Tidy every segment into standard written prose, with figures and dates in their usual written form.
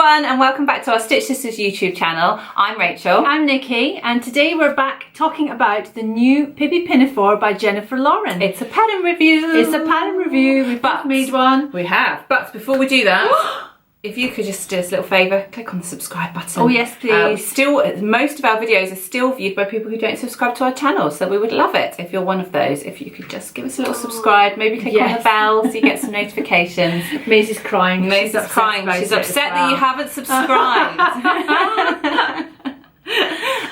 everyone, and welcome back to our Stitch Sisters YouTube channel. I'm Rachel. I'm Nikki, and today we're back talking about the new Pippi Pinafore by Jennifer Lauren. It's a pattern review. It's a pattern review. We've both made one. We have. But before we do that, if you could just do us a little favour, click on the subscribe button. Oh yes, please. Most of our videos are still viewed by people who don't subscribe to our channel, so we would love it if you're one of those. If you could just give us a little subscribe, maybe click on the bell so you get some notifications. Maisie's crying. Maisie's crying. She's upset that you haven't subscribed.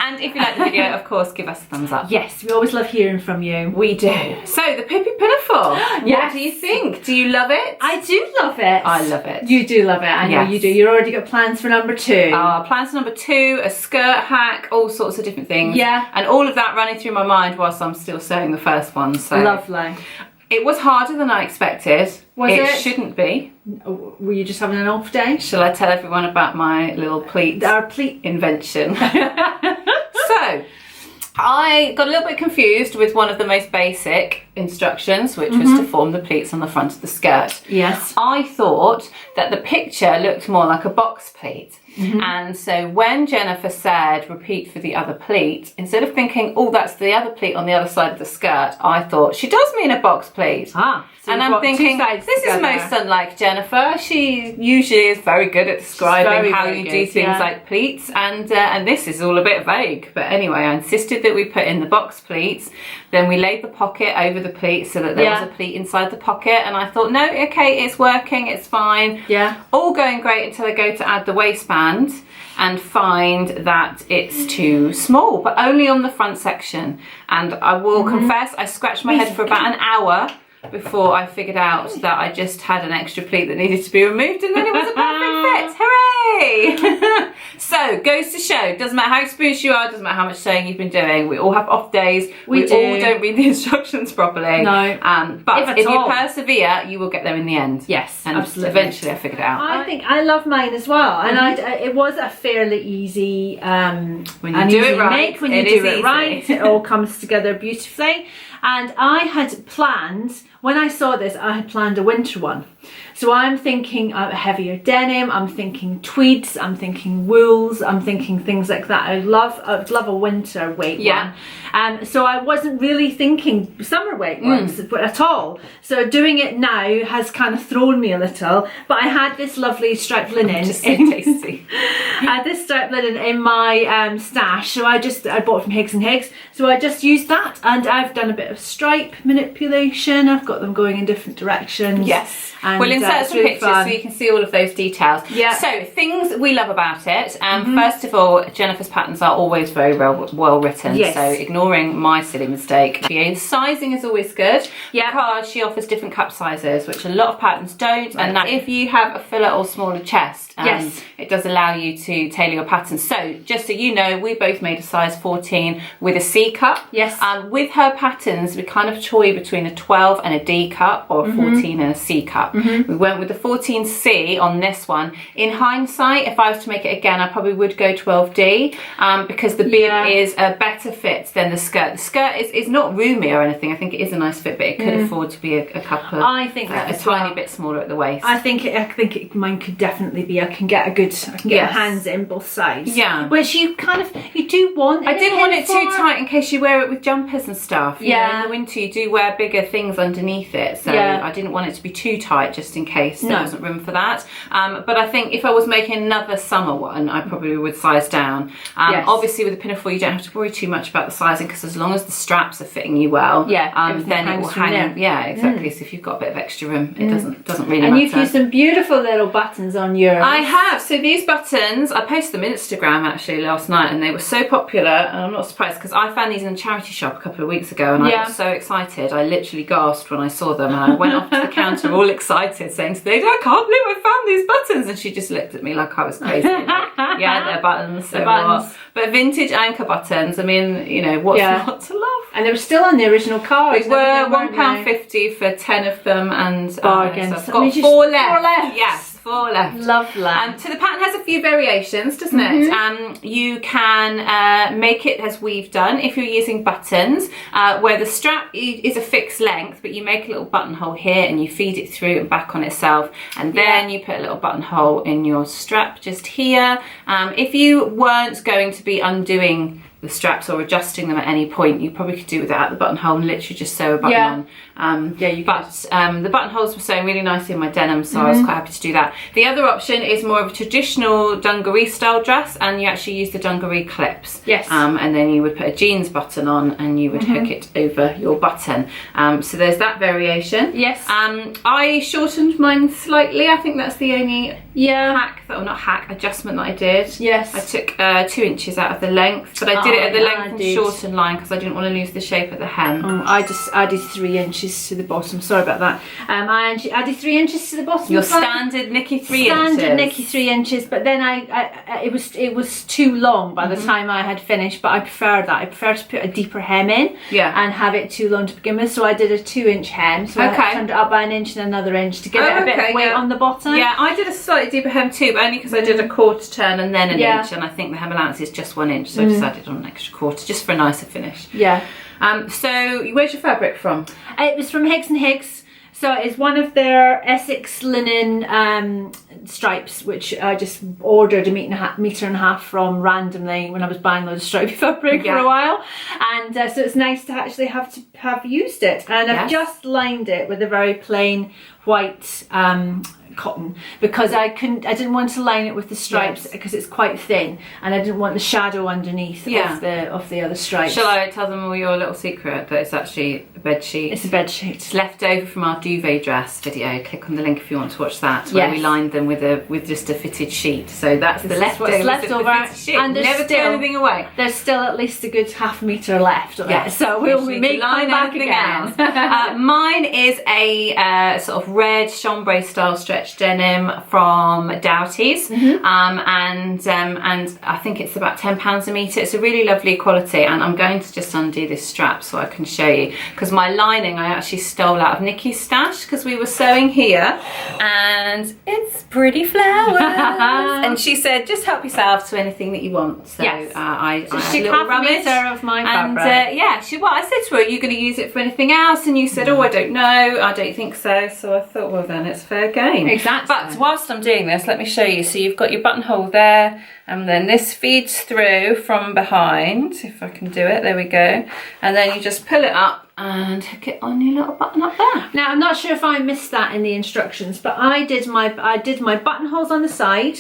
And if you like the video, of course, give us a thumbs up. Yes, we always love hearing from you. We do. So, the Pippi Pinafore. What do you think? Do you love it? I do love it. I love it. You do love it. I know you do. You've already got plans for number 2. Plans for number 2, a skirt hack, all sorts of different things. Yeah. And all of that running through my mind whilst I'm still sewing the first one. So lovely. It was harder than I expected. Was it? It shouldn't be. Were you just having an off day? Shall I tell everyone about my little pleat? Our pleat invention. So, I got a little bit confused with one of the most basic instructions, which was to form the pleats on the front of the skirt. Yes. I thought that the picture looked more like a box pleat. And so when Jennifer said repeat for the other pleat, instead of thinking, oh, that's the other pleat on the other side of the skirt, I thought she does mean a box pleat. So and I'm thinking, this is most unlike Jennifer. She usually is very good at describing how you do things like pleats, and this is all a bit vague. But anyway, I insisted that we put in the box pleats. Then we laid the pocket over the pleat so that there was a pleat inside the pocket, and I thought, no, okay, it's working, it's fine. Yeah. All going great until I go to add the waistband and find that it's too small, but only on the front section. And I will confess, I scratched my head for about an hour before I figured out that I just had an extra pleat that needed to be removed, and then it was a perfect fit. Hooray! So, goes to show, doesn't matter how experienced you are, doesn't matter how much sewing you've been doing, we all have off days, we all don't read the instructions properly. No. But if you persevere, you will get there in the end. Yes, and absolutely. Eventually I figured it out. I think I love mine as well, and it was a fairly easy when you do it right, it all comes together beautifully. And I had planned, when I saw this, I had planned a winter one. So I'm thinking heavier denim, I'm thinking tweeds, I'm thinking wools, I'm thinking things like that. I'd love a winter weight one. So I wasn't really thinking summer weight ones at all. So doing it now has kind of thrown me a little. But I had this lovely striped linen. Just so tasty. I had this striped linen in my stash, so I bought it from Higgs & Higgs. So I just used that, and I've done a bit of stripe manipulation. I've got them going in different directions. Yes. And we'll insert some really pictures so you can see all of those details. Yeah. So, things we love about it. First of all, Jennifer's patterns are always very well written. Yes. So, ignoring my silly mistake. The sizing is always good because she offers different cup sizes, which a lot of patterns don't. And that if you have a fuller or smaller chest, it does allow you to tailor your pattern. So, just so you know, we both made a size 14 with a C cup. Yes. With her patterns, we kind of toy between a 12 and a D cup, or a 14 and a C cup. We went with the 14C on this one. In hindsight, if I was to make it again, I probably would go 12D because the bib is a better fit than the skirt. The skirt is not roomy or anything. I think it is a nice fit, but it could afford to be a couple. I think a tiny bit smaller at the waist. I think mine could definitely be. I can get my hands in both sides. Yeah. Which you do want. I didn't want it too tight in case you wear it with jumpers and stuff. You know, in the winter you do wear bigger things underneath it, so I didn't want it to be too tight just in case there wasn't room for that. But I think if I was making another summer one, I probably would size down. Obviously with the Pinafore you don't have to worry too much about the sizing, because as long as the straps are fitting you well, then it will hang. Yeah, exactly. So if you've got a bit of extra room, it doesn't really matter. And you've used some beautiful little buttons on yours. I have. So these buttons, I posted them on Instagram actually last night, and they were so popular, and I'm not surprised because I found these in a charity shop a couple of weeks ago, and I got so excited. I literally gasped when I saw them, and I went off to the counter all excited saying to the lady, I can't believe I found these buttons, and she just looked at me like I was crazy. Like, yeah, they're buttons, so what? But vintage anchor buttons, I mean, you know, what's not to love? And they were still on the original card. They were £1.50 for 10 of them, and bargains. so I've got 4 left. Yes. 4 left. Lovely. So the pattern has a few variations, doesn't it? You can make it as we've done if you're using buttons, where the strap is a fixed length, but you make a little buttonhole here and you feed it through and back on itself, and then you put a little buttonhole in your strap just here. If you weren't going to be undoing the straps or adjusting them at any point, you probably could do without the buttonhole and literally just sew a button on. The buttonholes were sewing really nicely in my denim, so I was quite happy to do that. The other option is more of a traditional dungaree style dress, and you actually use the dungaree clips. Yes. And then you would put a jeans button on and you would hook it over your button. So there's that variation. Yes. I shortened mine slightly. I think that's the only adjustment that I did. Yes. I took 2 inches out of the length, but I did it at the length and shortened line because I didn't want to lose the shape of the hem. I just added 3 inches to the bottom. Sorry about that. I added 3 inches to the bottom. Your standard Nikki 3 inches. Standard Nikki 3 inches, but then it was too long by the time I had finished. But I prefer that. I prefer to put a deeper hem in and have it too long to begin with. So I did a 2-inch hem. So I turned it up by 1 inch and another inch to give it a bit of weight on the bottom. Yeah, I did a slightly deeper hem too, but only because I did a quarter turn and then an inch, and I think the hem allowance is just 1 inch, so I decided on an extra quarter just for a nicer finish. Yeah. So where's your fabric from? It was from Higgs & Higgs. So it's one of their Essex linen stripes, which I just ordered a metre and a half from randomly when I was buying loads of stripy fabric for a while. And so it's nice to actually have used it. And I've just lined it with a very plain white cotton, because I didn't want to line it with the stripes because it's quite thin, and I didn't want the shadow underneath of the other stripes. Shall I tell them all your little secret, that it's actually a bed sheet? It's a bed sheet. It's left over from our duvet dress video. Click on the link if you want to watch that, where we lined them with just a fitted sheet. So that's the leftover. And never throw anything away. There's still at least a good half metre left of it, so we'll make come back again. Mine is a sort of red chambray style stretch denim from Doughty's, and I think it's about £10 a metre. It's a really lovely quality, and I'm going to just undo this strap so I can show you, because my lining I actually stole out of Nikki's stash because we were sewing here, and it's pretty flowers. And she said, just help yourself to anything that you want. So I she had a little rummage of my fabric. And I said to her, are you going to use it for anything else? And you said, oh, I don't know, I don't think so. So I thought, well then it's fair game. Exactly. But whilst I'm doing this, let me show you. So you've got your buttonhole there, and then this feeds through from behind, if I can do it, there we go. And then you just pull it up and hook it on your little button up there. Now I'm not sure if I missed that in the instructions, but I did my buttonholes on the side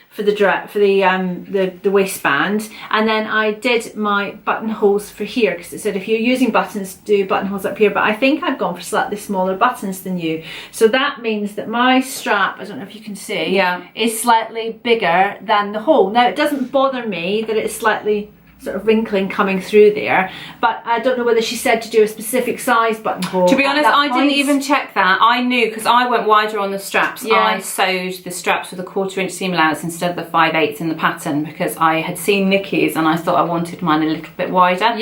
for the waistband, and then I did my buttonholes for here, because it said if you're using buttons, do buttonholes up here, but I think I've gone for slightly smaller buttons than you, so that means that my strap, I don't know if you can see, is slightly bigger than the hole. Now it doesn't bother me that it's slightly sort of wrinkling coming through there, but I don't know whether she said to do a specific size buttonhole. To be honest, I didn't even check that. I knew, because I went wider on the straps. I sewed the straps with a 1/4 inch seam allowance instead of the 5/8 in the pattern, because I had seen Nikki's and I thought I wanted mine a little bit wider.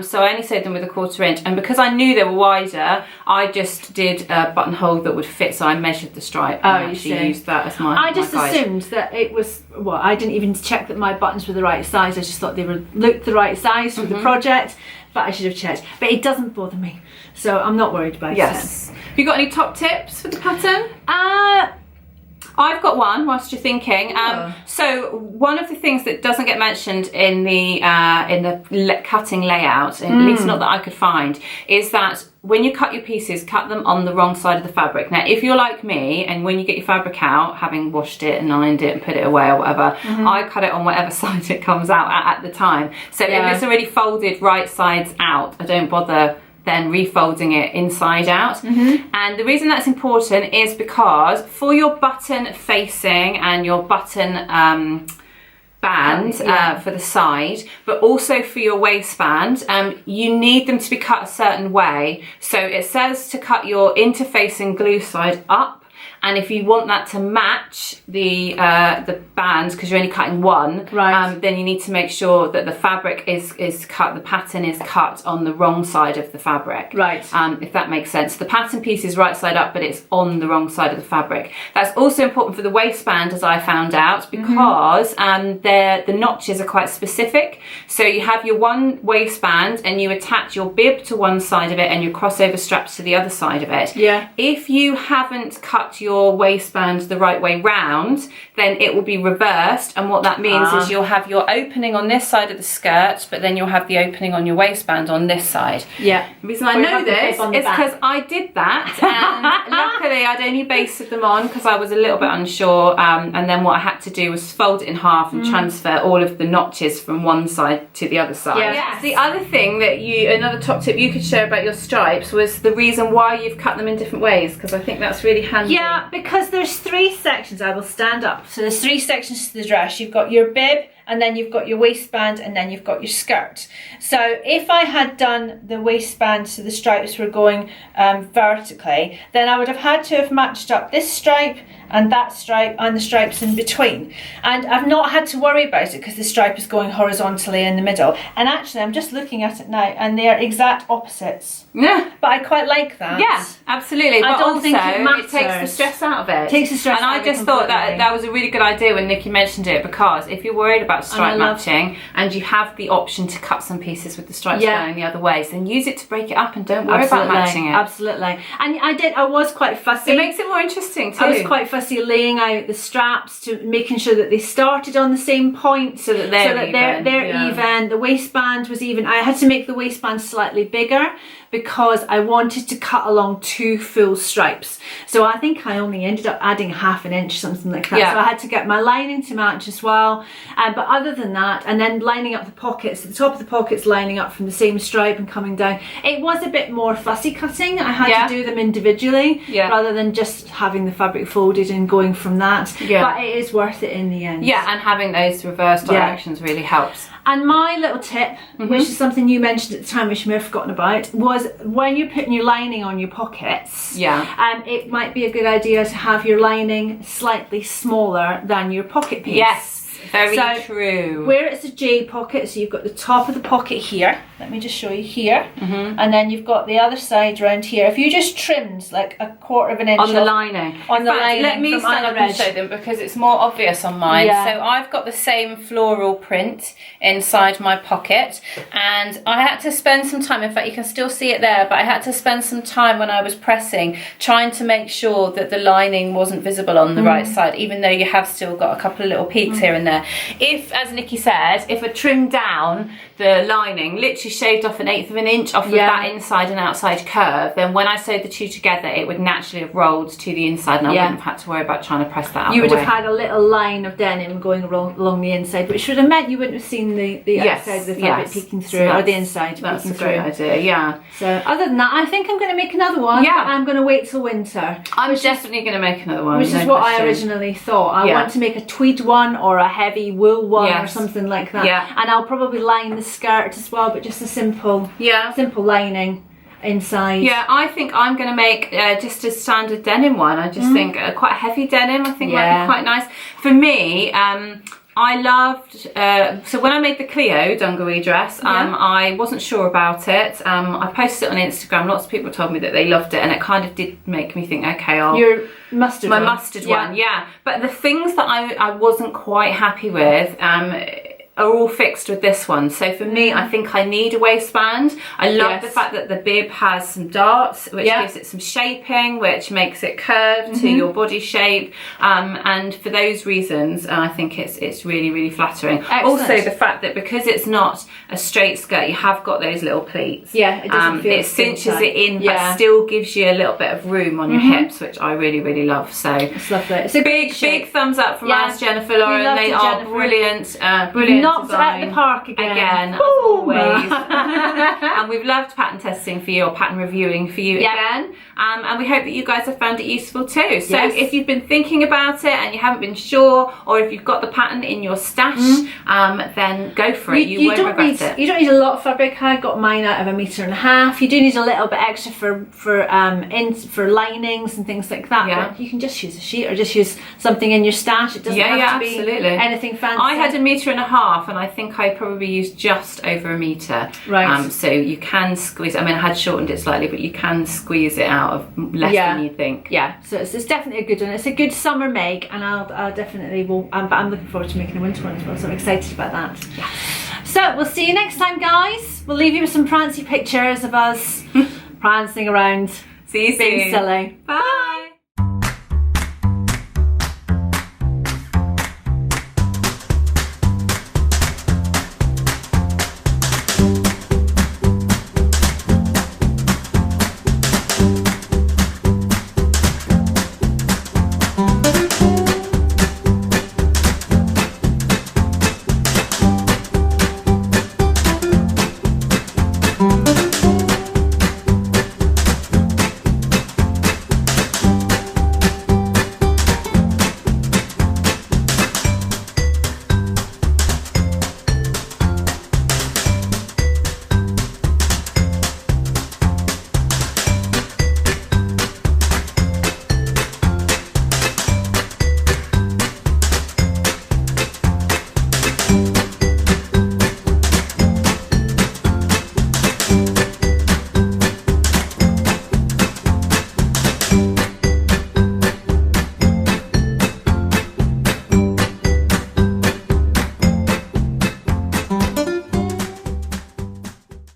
So I only sewed them with a 1/4 inch, and because I knew they were wider, I just did a buttonhole that would fit, so I measured the stripe and actually used that as my I just assumed that it was, well, I didn't even check that my buttons were the right size. I just thought they looked the right size for the project, but I should have checked. But it doesn't bother me, so I'm not worried about it. Have you got any top tips for the pattern? I've got one whilst you're thinking. So one of the things that doesn't get mentioned in the cutting layout, at least not that I could find, is that when you cut your pieces, cut them on the wrong side of the fabric. Now, if you're like me, and when you get your fabric out, having washed it and ironed it and put it away or whatever, I cut it on whatever side it comes out at the time. So if it's already folded right sides out, I don't bother then refolding it inside out. And the reason that's important is because for your button facing and your button band for the side, but also for your waistband, you need them to be cut a certain way. So it says to cut your interfacing glue side up, and if you want that to match the bands, because you're only cutting one, right, then you need to make sure that the fabric is cut, the pattern is cut on the wrong side of the fabric. Right. If that makes sense. The pattern piece is right side up, but it's on the wrong side of the fabric. That's also important for the waistband, as I found out, because the notches are quite specific. So you have your one waistband and you attach your bib to one side of it and your crossover straps to the other side of it. Yeah. If you haven't cut your waistband the right way round, then it will be reversed, and what that means is you'll have your opening on this side of the skirt, but then you'll have the opening on your waistband on this side. Yeah. The reason I know this is because I did that, and luckily I'd only basted them on because I was a little bit unsure, and then what I had to do was fold it in half and transfer all of the notches from one side to the other side. Yeah. Yes. The other thing that another top tip you could share about your stripes was the reason why you've cut them in different ways, because I think that's really handy. Yeah, because there's 3 sections. I will stand up. So there's 3 sections to the dress. You've got your bib, and then you've got your waistband, and then you've got your skirt. So if I had done the waistband so the stripes were going vertically, then I would have had to have matched up this stripe and that stripe and the stripes in between. And I've not had to worry about it because the stripe is going horizontally in the middle. And actually, I'm just looking at it now, and they are exact opposites. Yeah. But I quite like that. Yeah, absolutely. I But don't also, think it matters. takes the stress out of it. It takes the stress and out I of it just thought that completely. that was a really good idea when Nikki mentioned it, because if you're worried about stripe matching and you have the option to cut some pieces with the stripes going the other ways, then use it to break it up and don't worry about matching it. Absolutely. And I was quite fussy. It makes it more interesting too. I was quite fussy laying out the straps, to making sure that they started on the same point, so that they're even. The waistband was even. I had to make the waistband slightly bigger because I wanted to cut along 2 full stripes. So I think I only ended up adding half an inch, something like that. Yeah. So I had to get my lining to match as well. But other than that, and then lining up the pockets, the top of the pockets lining up from the same stripe and coming down. It was a bit more fussy cutting. I had to do them individually rather than just having the fabric folded and going from that. Yeah. But it is worth it in the end. Yeah, and having those reverse directions really helps. And my little tip, which is something you mentioned at the time, which you may have forgotten about, was when you're putting your lining on your pockets, it might be a good idea to have your lining slightly smaller than your pocket piece. Yes. Very true. Where it's a J pocket, so you've got the top of the pocket here. Let me just show you here. And then you've got the other side around here. If you just trimmed like a 1/4 of an inch on the lining. On the lining. Let me stand up and show them because it's more obvious on mine. So I've got the same floral print inside my pocket, and I had to spend some time. In fact, you can still see it there, but I had to spend some time when I was pressing trying to make sure that the lining wasn't visible on the right side, even though you have still got a couple of little peaks here and there. If, as Nikki said, if I trimmed down the lining, literally shaved off 1/8 of an inch off of that inside and outside curve, then when I sewed the 2 together, it would naturally have rolled to the inside, and I wouldn't have had to worry about trying to press that out. You would have had a little line of denim going along the inside, which would have meant you wouldn't have seen the outside of the fabric peeking through, or the inside that's peeking a great idea. Yeah. So other than that, I think I'm going to make another one. Yeah. But I'm going to wait till winter. I'm definitely going to make another one. Which is what I originally thought. I want to make a tweed one or a heavy wool one or something like that. Yeah. And I'll probably line the skirt as well, but just a simple lining inside. Yeah, I think I'm going to make just a standard denim one. I just think quite a heavy denim, I think might be quite nice. For me, I loved, so when I made the Cleo dungaree dress, I wasn't sure about it. I posted it on Instagram. Lots of people told me that they loved it, and it kind of did make me think, okay, Your mustard one. Mustard one, But the things that I wasn't quite happy with, are all fixed with this one. So for me, I think I need a waistband. I love the fact that the bib has some darts, which gives it some shaping, which makes it curved to your body shape. And for those reasons, I think it's really, really flattering. Excellent. Also, the fact that because it's not a straight skirt, you have got those little pleats. Yeah, it doesn't feel it cinches it in, but still gives you a little bit of room on your hips, which I really, really love. So it's lovely. It's a big thumbs up from us, Jennifer, Lauren. They are brilliant. Brilliant. Knocked design. at the park again. As always. Yeah. And we've loved pattern testing for you, or pattern reviewing for you again. And we hope that you guys have found it useful too. So if you've been thinking about it and you haven't been sure, or if you've got the pattern in your stash, then go for it. You won't regret it. You don't need a lot of fabric. I got mine out of 1.5 meters. You do need a little bit extra for linings and things like that. Yeah. But you can just use a sheet or just use something in your stash. It doesn't have to be anything fancy. I had 1.5 meters, and I think I probably used just over 1 meter. Right. So you can squeeze. I mean, I had shortened it slightly, but you can squeeze it out of less than you think. Yeah. So it's definitely a good one. It's a good summer make, and I'll definitely will. But I'm looking forward to making a winter one as well. So I'm excited about that. Yes. So we'll see you next time, guys. We'll leave you with some prancy pictures of us prancing around. See you soon. Being silly. Bye.